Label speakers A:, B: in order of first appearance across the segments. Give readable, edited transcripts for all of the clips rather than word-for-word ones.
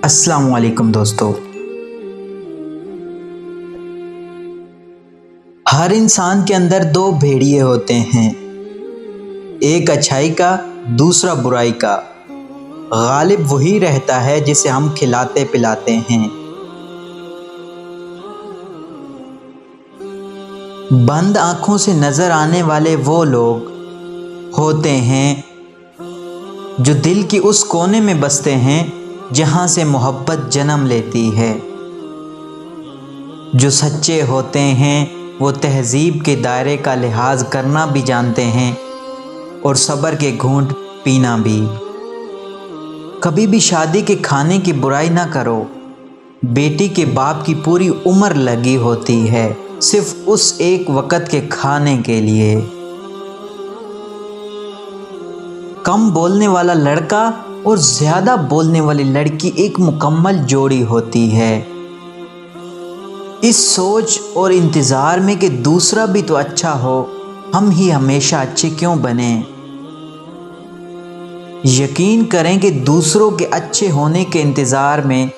A: अस्सलाम वालेकुम दोस्तों। हर इंसान के अंदर दो भेड़िए होते हैं, एक अच्छाई का, दूसरा बुराई का। गालिब वही रहता है जिसे हम खिलाते पिलाते हैं। बंद आंखों से नजर आने वाले वो लोग होते हैं जो दिल की उस कोने में बसते हैं जहां से मोहब्बत जन्म लेती है। जो सच्चे होते हैं वो तहजीब के दायरे का लिहाज करना भी जानते हैं और सब्र के घूंट पीना भी। कभी भी शादी के खाने की बुराई ना करो। बेटी के बाप की पूरी उम्र लगी होती है सिर्फ उस एक वक़्त के खाने के लिए। कम बोलने वाला लड़का और ज़्यादा बोलने वाली लड़की एक मुकम्मल जोड़ी होती है। इस सोच और इंतज़ार में कि दूसरा भी तो अच्छा हो, हम ही हमेशा अच्छे क्यों बने। यकीन करें कि दूसरों के अच्छे होने के इंतज़ार में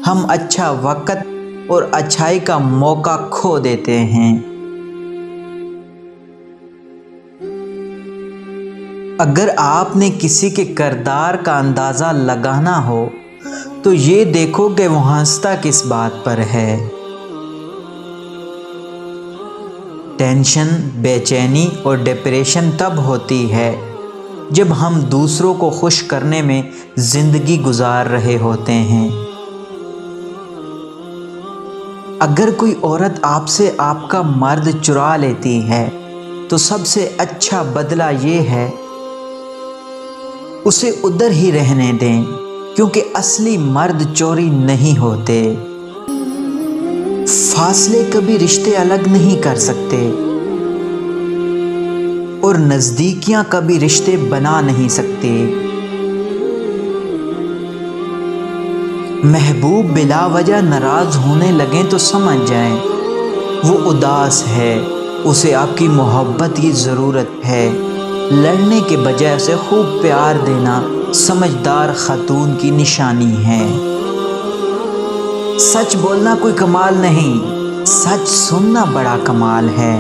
A: हम अच्छा वक़्त और अच्छाई का मौका खो देते हैं। अगर आपने किसी के किरदार का अंदाज़ा लगाना हो तो ये देखो कि वो हंसता किस बात पर है। टेंशन, बेचैनी और डिप्रेशन तब होती है जब हम दूसरों को खुश करने में ज़िंदगी गुजार रहे होते हैं। अगर कोई औरत आपसे आपका मर्द चुरा लेती है तो सबसे अच्छा बदला ये है उसे उधर ही रहने दें, क्योंकि असली मर्द चोरी नहीं होते। फासले कभी रिश्ते अलग नहीं कर सकते और नज़दीकियां कभी रिश्ते बना नहीं सकते। महबूब बिला वजह नाराज़ होने लगे तो समझ जाएं वो उदास है, उसे आपकी मोहब्बत की ज़रूरत है। लड़ने के बजाय उसे खूब प्यार देना समझदार खातून की निशानी है। सच बोलना कोई कमाल नहीं, सच सुनना बड़ा कमाल है।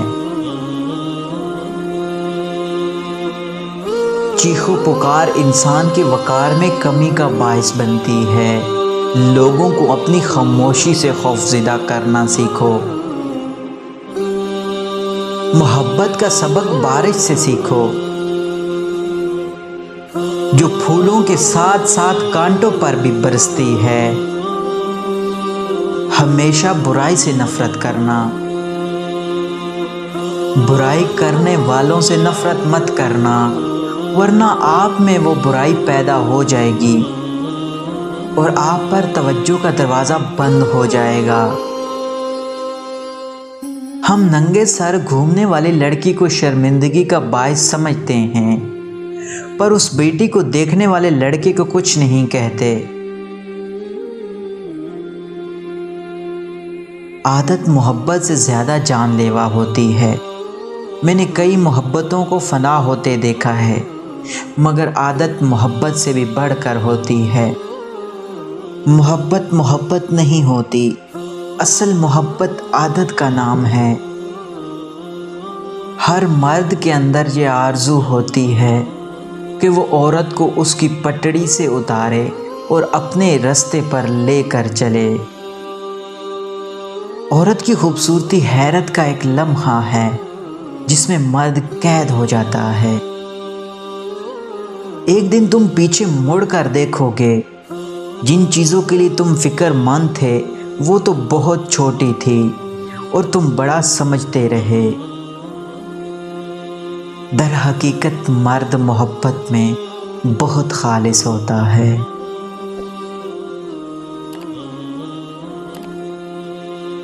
A: चीखो पुकार इंसान के वकार में कमी का बायस बनती है। लोगों को अपनी खामोशी से खौफज़दा करना सीखो। मोहब्बत का सबक बारिश से सीखो, जो फूलों के साथ साथ कांटों पर भी बरसती है। हमेशा बुराई से नफरत करना, बुराई करने वालों से नफरत मत करना, वरना आप में वो बुराई पैदा हो जाएगी और आप पर तवज्जो का दरवाज़ा बंद हो जाएगा। हम नंगे सर घूमने वाली लड़की को शर्मिंदगी का बायस समझते हैं, पर उस बेटी को देखने वाले लड़के को कुछ नहीं कहते। आदत मोहब्बत से ज़्यादा जानलेवा होती है। मैंने कई मोहब्बतों को फना होते देखा है, मगर आदत मोहब्बत से भी बढ़कर होती है। मोहब्बत मोहब्बत नहीं होती, असल मोहब्बत आदत का नाम है। हर मर्द के अंदर ये आरज़ू होती है कि वो औरत को उसकी पटड़ी से उतारे और अपने रास्ते पर लेकर चले। औरत की खूबसूरती हैरत का एक लम्हा है जिसमें मर्द कैद हो जाता है। एक दिन तुम पीछे मुड़ कर देखोगे, जिन चीज़ों के लिए तुम फिक्रमंद थे वो तो बहुत छोटी थी और तुम बड़ा समझते रहे। दर हकीकत मर्द मोहब्बत में बहुत खालिस होता है।